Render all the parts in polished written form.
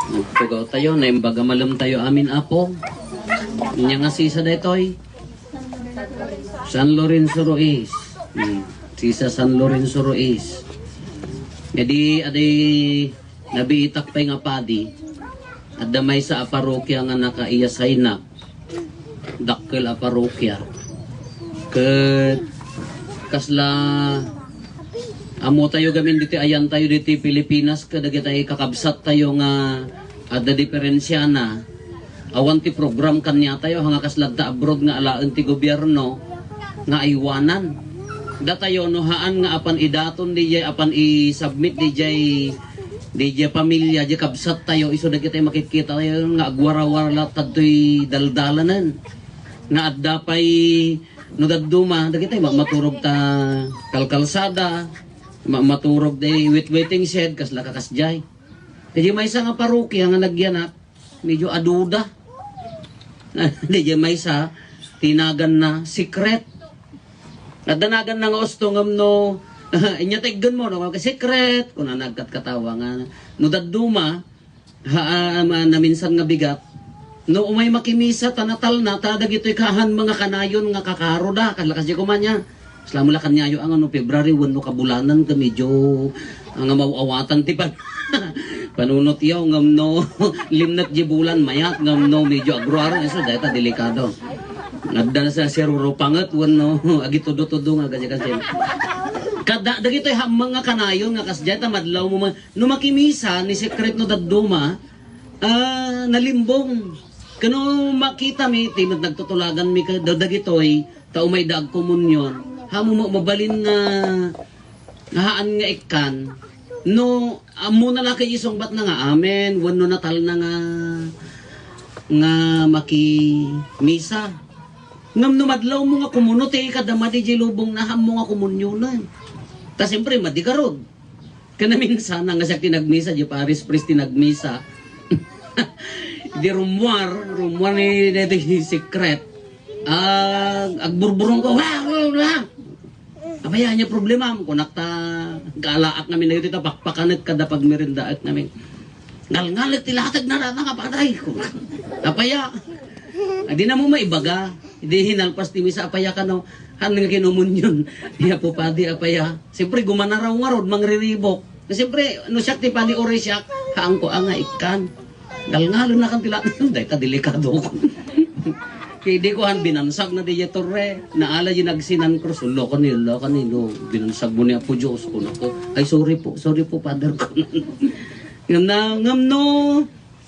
Nagtugaw tayo, naimbaga malam tayo amin apo. Inya nga sisa daytoy. San Lorenzo Ruiz. Sisa San Lorenzo Ruiz. Jadi aday nabiitak pa nga padi. At damay sa aparokya nga nakaiyasay na. Dakkel aparokya. Ket kasla amo tayo gamin diti ayan tayo diti Pilipinas kadagit tayo kakabsat tayo nga ada diferensya na awan ti program kanya tayo hanga kasladda abroad nga alaan ti gobyerno nga aywanan da tayo no haan nga apan idaton di apan i-submit di pamilya di kabsat tayo iso dagit tayo makikita tayo nga agwarawara tadtoy daldalanan nga adda pay no dadduma dagit tayo maturog ta kalkalsada maturog day waiting shed kasla kakasjay. Kaya may isa nga parokya nga nagyanak medyo aduda. Kaya may isa tinagan na secret. At danagan na nga osto ngam no inya tiggan mo no kasi secret kun nagkat katawa nga no dadduma na minsan nga bigat no umay makimisa tanatal na tadag ito'y kahan mga kanayon nga kakaroda kalakas di kumanya. Salamu la kanyayo ang ano February 1 no kabulanan ka medyo ang mauawatan ti panunot yaw ngam no limnat di bulan mayat ngam no medyo agruaran eso data delikado. Nagdan sa seruro panget no agi todo-todo nga kasi kada dagitoy mga kanayon nga kasjay ta madlaw mo no makimisa ni secret no dadduma nalimbong kano makita mi tinod nagtutulagan mi dagitoy ta umay dag komunyon hamo mabalin nga haan nga ikan no amo na laki isong bat na nga amen wano natal na nga maki misa ngam no madlaw mo nga kumuno te kadama di lubong na hamo nga komunyonan ta siyempre madikarod kana minsan nga siya tinagmisa di Paris Priest tinagmisa di rumwar ni dito secret agburburong ko wah abaya niya problema mo kunakta gaalaak namin na ito pakpakanat kada pagmerindaak namin ngalngalit tilatag na nga patay ko apaya di na mo maibaga hindi hinalpas timi sa apaya ka no hanang kinumun yun iya po padi apaya siyempre gumanaraw nga rod mangriribok siyempre no siyak ti pani ore siyak haang ko nga ikan ngalngalo na kan tilatag dahil kadelikado ko kaya di ko han binansag na diya torre naala yung nagsinan ko sulo kanilo binansag mo niya po Diyos ko nako ay sorry po father ko ngam no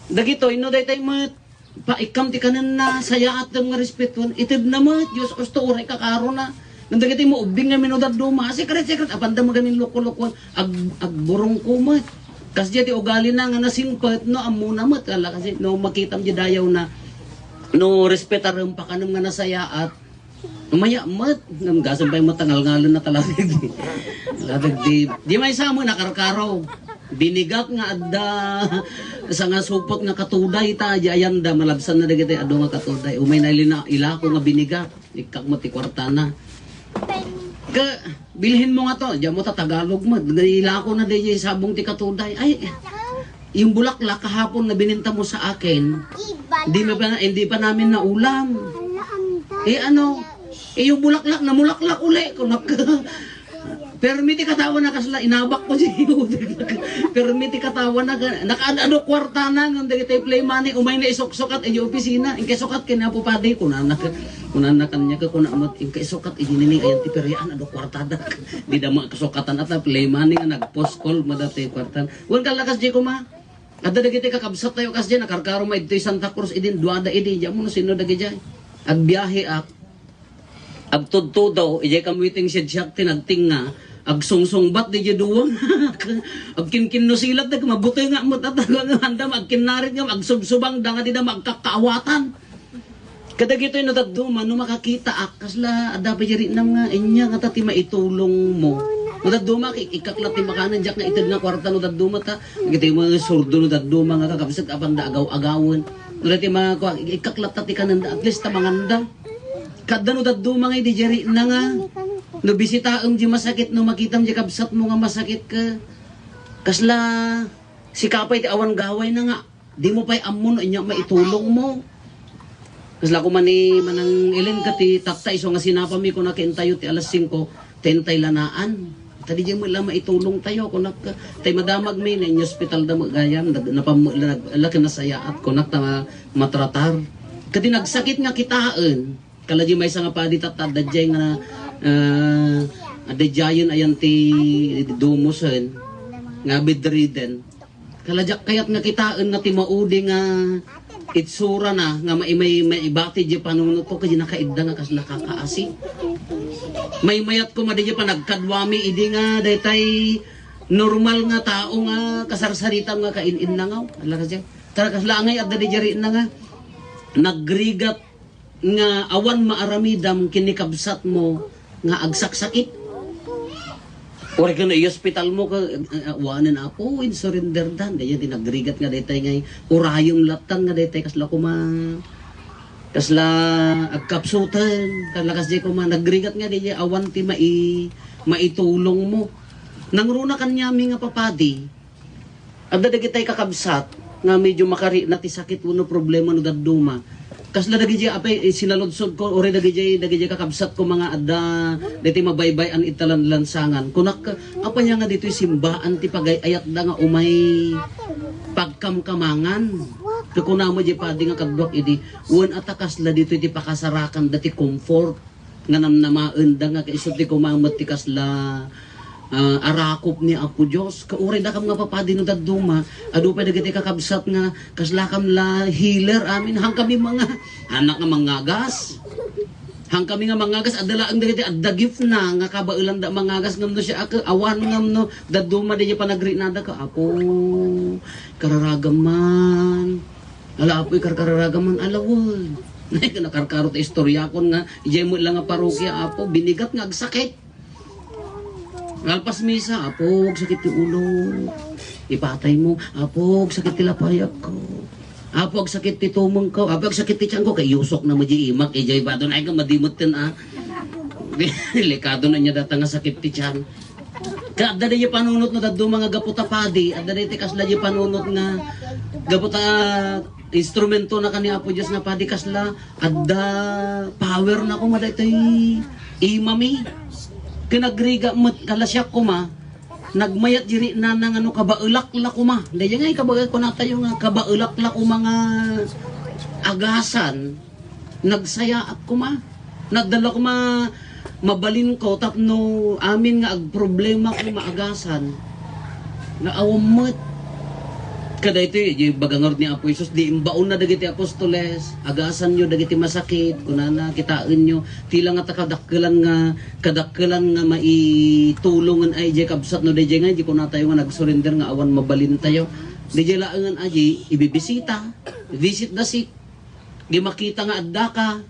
dagito ino day tayo mat paikam ti kanan na saya at nga respetuan itid na mat Diyos gusto uray kakaro na nandagito mo ubing nga minudad duma secret apanda magamin loko-loko agburong ko mat kasi di ugali na nga nasingpat no amuna mat kala kasi no makitam di dayaw na no respetarum pa kanang nga nasaya at umaya mat ngam gasam pay matangal ngalon na talaga di may samo nakarkaraw binigak nga adda sa nga supot nga katuday ta ayanda malabsan na dagiti adu nga katuday umay na ilako nga binigak ikak mo ti kwartana ka bilhin mo nga to diyan mo ta Tagalog mo ilako na di sabong ti katuday ay yung bulaklak kahapon na bininta mo sa akin, hindi pa namin naulam. Yung bulaklak na mulaklak uli. Permiti katawa na kasla, inabak ko siya. Permiti katawa na, nakaano kwarta na, nung dagitay play money, umay na isok-sokat, yung opisina, yung kasukat, kinapupadi, kunanak kanya ka, kunamot, yung kasukat, inini, ayan, tiperian, ano kwarta na, di na mga kasukatan at play money, nag-post call, madati kwartan. Huwag kalakas, Jeko ma. Ada dagiti kakabsat tayo kas dyan, nakarkaro ma ito'y Santa Cruz, idin, duada idin, dyan mo no sino dagi dyan. Agbiyahe agtudto daw, ijay kamwiting siya tinagting nga, agsungsung bat di dyan duwang, agkinkin no silat, mabutoy nga mo tatagang handa, agkinarit nga, agsubsubang da nga di na magkakaawatan. Kadagito'y natagduman, no makakita kasla, ada pa jari na nga, inya nga tati maitulong mo. No daduma ikaklat ti makanan jak nga itid nga kwarta no daduma ta giti mga surdo no daduma nga kakabsat apan da agaw-agawon no dati mga ikaklat ti kanan at least ta manganda kada no daduma nga di jeri na nga no bisitaem di masakit no makitam di kabsat mo nga masakit ka kasla si kapay ti awan gaway na nga di mo pa'y amon inya maitulong mo. Kasla ko man ni manang ilin ka ti taktay so nga sinapa mi ko na kaintayo ti alas 5 tentay lanaan. Tadi di mo lang maitulong tayo ko nak tay madamag mi na in hospital da magayam laki nasayaat ko nak ta matratar. Kadi nagsakit nga kitaan. Kala di may nga pa di tatad dadjay nga adjayon ayan ti dumusen nga bedridden. Kala kayat nga kitaan nga ti maudi nga itsura na nga may ibati di panunot ko kaya nakaidda nga kas nakakaasi. May mayat ko madi di pa nagkadwami idi nga daytay normal nga tao nga kasarsarita nga kainin na nga. Ala kasi tara kas langay adda di jari na nga nagrigat nga awan maaramidam kinikabsat mo nga agsaksakit. Ore ka na i-hospital mo ka, wanan ako, in surrender dan. Daya din nagrigat nga daytay ngay, urayong latang nga daytay, kasla agkapsutan, kalakas di nagrigat nga daya, awan ti maitulong mo. Nangruna kanyami nga papadi, at dadagitay kakabsat, nga medyo makari na ti sakit, uno problema no daduma. Kasla dagi jay apay sinalodsod ko ore dagi jay kakabsat ko mga adda diti mabaybay an italan lansangan kunak apa nya nga ditoy simbaan ti pagayayat da nga umay pagkamkamangan kuna mo jay padi nga kadwak idi wen atakasla ditoy ti pakasarakan dati comfort nga namnamaen da nga kaisod ti kumamet ti kasla arakop ni Apo Diyos. Kauray na kam nga papadi no daduma. Ado pa dagiti kakabsat nga kaslakam la healer amin. Hang kami mga anak nga mangagas. Hang kami nga mangagas. Adala ang dagiti adda gift na nga kabailan da mangagas ngam no siya awan ngam no daduma di niya panagrinada ka. Apo kararagaman. Ala apo'y kararagaman alawon. Nakarkarot istorya kon nga ijay mo lang nga parokya Apo binigat nga agsakit. Alpas misa, apog, sakit yung ulo. Ipatay mo, apog, sakit tilapayak ko. Apog, sakit ti tumong ko. Apog, sakit ti tiyang ko. Kay yusok na mo di imak. Ijay ba doon ay ka madimot tin Delikado na niya data nga sakit ti tiyang. Kaya adda niya panunot na daddo mga gaputa padi. Adda niya kasla niya panunot nga gaputa instrumento na kani Apo Diyos na padi kasla. Adda power na ko madatay imami. Kinagriga mat kalasyak ko ma nagmayat diri na ng ano kabaulak la ko ma daya nga kabagay ko na tayo nga kabaulak la ko mga agasan nagsaya at ko ma nagdala ko mabalin ko tapno amin nga ag problema ko maagasan na awamot kada ito yung bagangor ni Apo Isus di imbaon na dagiti apostoles agasan nyo dagiti masakit kunana kitain nyo tila nga kadakkelan nga maitulungan ay di kabsat no di nga di ko na tayo nga nagsurrender nga awan mabalin tayo di laangan aji ibibisita visit the sick di makita nga adda ka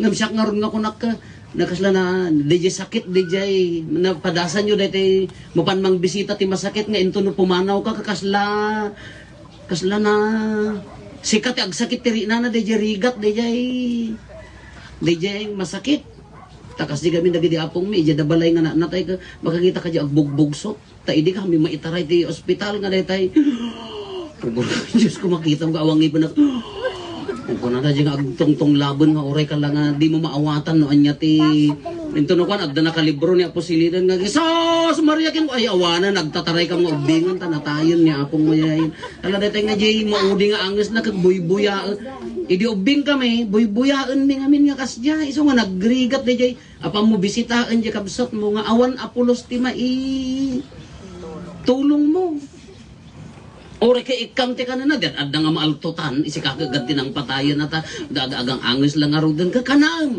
ngam siya nga ron nga kunak ka nakasla na DJ sakit DJ napadasan nyo dati mapanmang bisita ti masakit nga into no pumanaw ka kasla na sikat agsakit ti rina na DJ rigat DJ masakit takas di kami dagiti apong mi ija dabalay nga natay ka makakita ka di agbugbugso ta idi kami maitaray ti ospital nga daytay Diyos ko makita mo kaawang iban na kung na dyan nga agtong-tong labon nga oray ka lang nga di mo maawatan no anya ti ito no kan agda nakalibro ni Apo Silidan nga Sos Maria kin ay awana nagtataray ka mga ubingan ta natayon ni Apong mayayin ala daytay nga jay maudi nga anges na kagbuy-buya idi ubing kami buy-buyaan mi ngamin nga kasya iso nga nagrigat di jay apang mo bisitaan jay kabsat mo nga awan apulos ti tulong mo. Ore kay ikam te kanana dat adda nga maaltutan isi kagaganti ng patayon ata dagagang angis lang arudan ka kanam.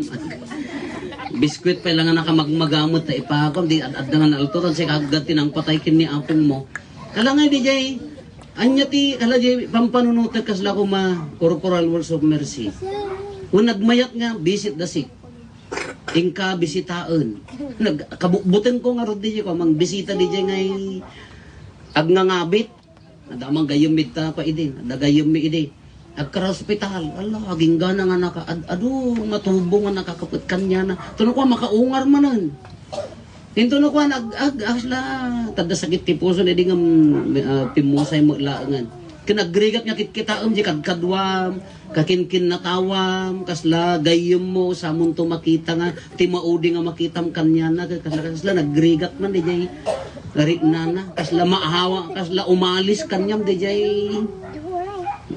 Biskwit pa lang nga nakamagmagamot ta ipakam di adda nga naaltutan si kagaganti ng patay kin ni apong mo. Kala nga di jay anya ti kala jay pampanunutet kasla ko Corporal Works of Mercy. Kung nagmayat nga visit the sick. Tingka bisitaon. Nagkabubutin ko nga rod di jay ko mang bisita di jay ngay agnangabit. Adamang gayumid ta pa idin, nagayumi idi. Agkara hospital, ala, aging gana nga matubo nga nakakapit kanya na. Tuno ko makaungar manan. Hinto no ko asla tada sakit ti puso na di nga pimusay mo laangan. Kinagrigat nga kitkitaam di kadkadwam, kakinkin natawam, kasla gayem mo sa munto makita nga timaudi nga makitam kanya na kasla nagrigat man di jay nana kasla maahawa kasla umalis kanyam di jay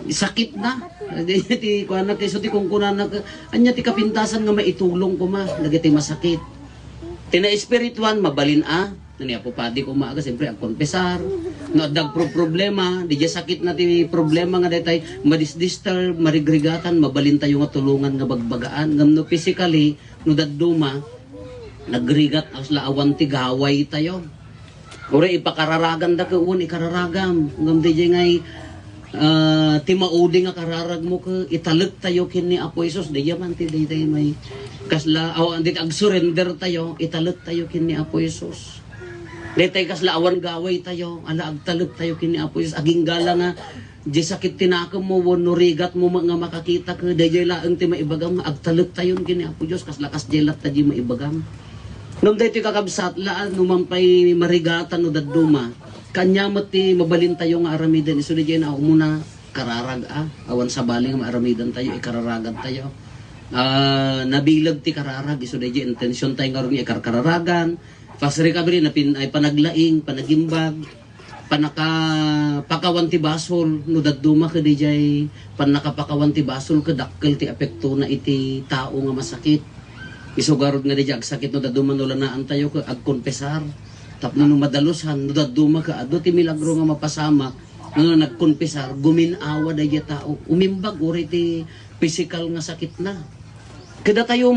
sakit na. Ti kuan na kayso ti kung kunan na anya ti kapintasan nga maitulong ko ma dagiti masakit. Tina espirituan mabalin nani apo padi ko maaga siyempre ang konpesar no dag problema di sakit na ti problema nga daytay madisdisturb marigrigatan mabalin tayo nga tulungan nga bagbagaan ngam no physically no dadduma nagrigat asla awan ti gaway tayo ore ipakararagan da kaun ikararagam ngam di ngay timaudi nga kararag mo ka italek tayo kini Apo Isus di yaman ti daytay may kasla andit ag surrender tayo italek tayo kini Apo Isus. Letay kasla awan gaway tayo, ala agtalog tayo kini Apo Isus. Aging gala nga, di sakit tinakam mo, wano rigat mo nga makakita ka, dayay laang ti maibagam, agtalog tayo kini Apo Diyos, kasla kasjelat ta di maibagam. Nung dahi ti kakabsat, laan numampay marigatan no dadduma, kanya mati mabalin tayo nga aramidan, iso di na ako muna kararag awan sa baling nga maaramidan tayo, ikararagan tayo. Nabilag ti kararag, iso di intensyon tayo nga rin ikararagan, fast recovery na ay panaglaing, panagimbag, panakapakawan ti basol, no dadduma ka di jay, panakapakawan ti basol, kadakkel ti apekto na iti tao nga masakit. Isugarod nga di jay agsakit, no dadduma no lanaan tayo, agkonpesar, tapno no madalusan, no dadduma ka, ado ti milagro nga mapasamak, no nagkonpesar, guminawa da jay tao, umimbag, uri ti physical nga sakit na. Kada tayo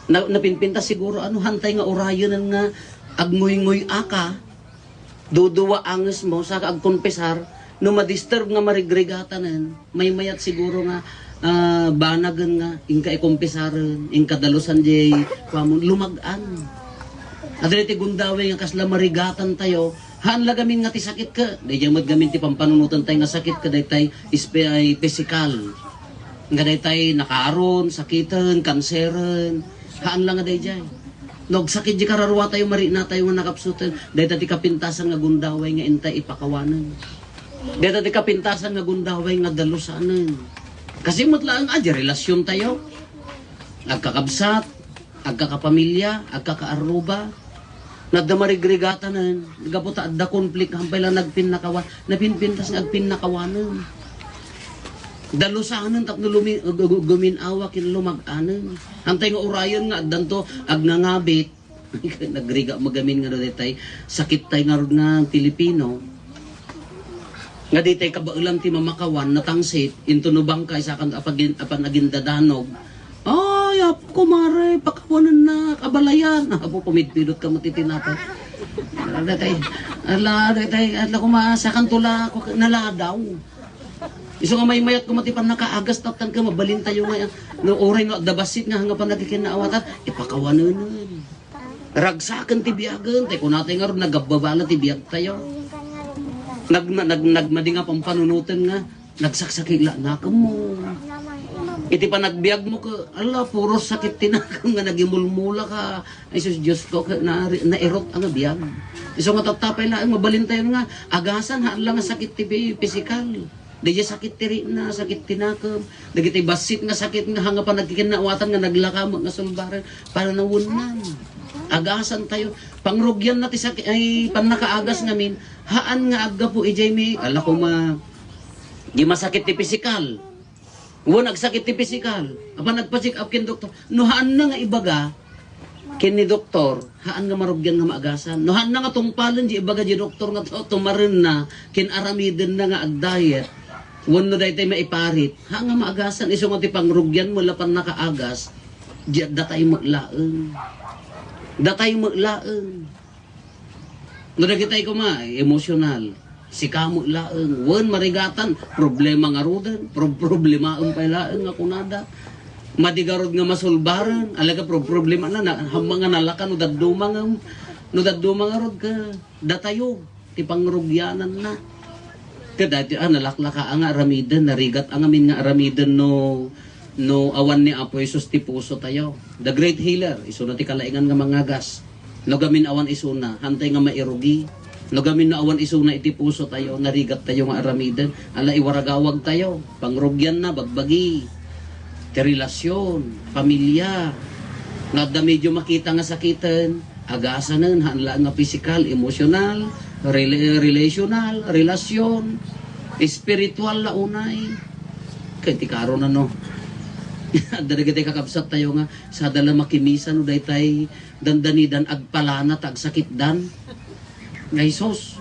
napinpinta siguro hantay nga orayon nga agmoy-ngoy aka duduwa anges mo sa agkonpesar no madisturb nga marigrigatanen may mayat siguro nga banagan nga ingka ikompesaran ingka dalusan jay lumagan adre ti gundawe nga kasla marigatan tayo haan lagamin nga ti sakit ka dayjay madgamin ti pampanunutan tayo nga sakit ka daytay physical nga daytay nakaaron sakitan kanseran haan lang nga dayjay. Nog sakit di kararwa tayo marina tayo nga nakapsutan. Dayta ti kapintasan nga gundaway nga intay ipakawanan. Dayta ti kapintasan nga gundaway nga dalusanan. Kasi mutlaan relasyon tayo. Agkakabsat, agkakapamilya, agkakaaruba. Nagdamarigregatanan. Nagaputa adda konflik hampay lang nagpinnakawan. Napinpintas nga agpinnakawanan. Dalusanan tapno guminawa kin lumag-anan. Antay nga orayon nga danto agnangabit. Nagriga magamin nga detay sakit tay nga rod nga Pilipino. Nga detay kabaulam ti mamakawan natangsit into no bangkay sa kan apan nagindadanog. Ay, apo kumare pakawanan na kabalayan. Apo pumidpidot ka matitinapay. Ala kumasakan tula ko naladaw. Iso nga may mayat kumatipan nakaagas tatan ka mabalin tayo nga no oray nga dabasit nga hanga pa nagkikinaawatan ipakawanan. Ragsakan ti biyagan tay kun natay nga ron nagababala ti biyag tayo. Nagmadi nga pampanunutan nga nagsaksakila na ka mo. Iti pa nagbiag mo ka ala puro sakit tinakam nga nagimulmula ka. Ay sus Diyos ko na erot ang biyag. Iso nga tatapay lang mabalin tayo nga agasan haan lang nga sakit ti physical. Daya sakit tiri na, sakit tinakam. Dagiti basit nga sakit nga hanga pa nagkikinawatan nga naglakam nga sulbaran para nawunan. Agasan tayo. Pangrugyan na ti sakit ay panakaagas ngamin. Haan nga agga po ijay mi. Ala ko di masakit ti physical. Huwag nagsakit ti physical. Apa nagpa-check up kin doktor. No haan na nga ibaga kin ni doktor. Haan nga marugyan nga maagasan. No haan na nga tungpalan di ibaga di doktor nga tumarin na kin aramidin na nga ag-diet. Wano dahi tayo maiparit, nga maagasan, iso nga ti pangrugyan mo lapan nakaagas, datay maglaang. Datay maglaang. Nalagi tayo emosyonal, sika maglaang, wan marigatan, problema nga rodan, problema ang pailaang nga kunada. Madigarod nga masulbaran, alaga problema na, hamang nga nalakan, no dadduma nga rod ka, datayo, ti pangrugyanan na. Kada ti nalaklaka ang aramidan narigat ang amin nga aramidan no awan ni Apo Isus ti puso tayo. The great healer iso na ti kalaingan nga mangagas. No gamin awan isuna hantay nga mairugi No gamin na awan isuna iti puso tayo, narigat tayo nga aramidan, ala iwaragawag tayo, pangrugyan na, bagbagi, ti relasyon, pamilya, nga da medyo makita nga sakitan, agasanan, hanla nga physical, emotional, relational, relasyon, spiritual na unay. Kaya ti karon na no, dali tayo kakabsat tayo nga, sa dala makimisan, no day tay, dandanidan, agpalana, tagsakit dan, nga Isos.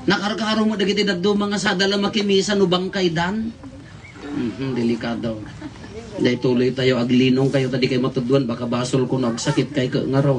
Nakarkaro mo dagiti daddo mga sadala makimisan no bangkay dan. Delikado. Dahil tuloy tayo aglinong kayo tadi kay matudwan baka basol ko no agsakit kay nga raw.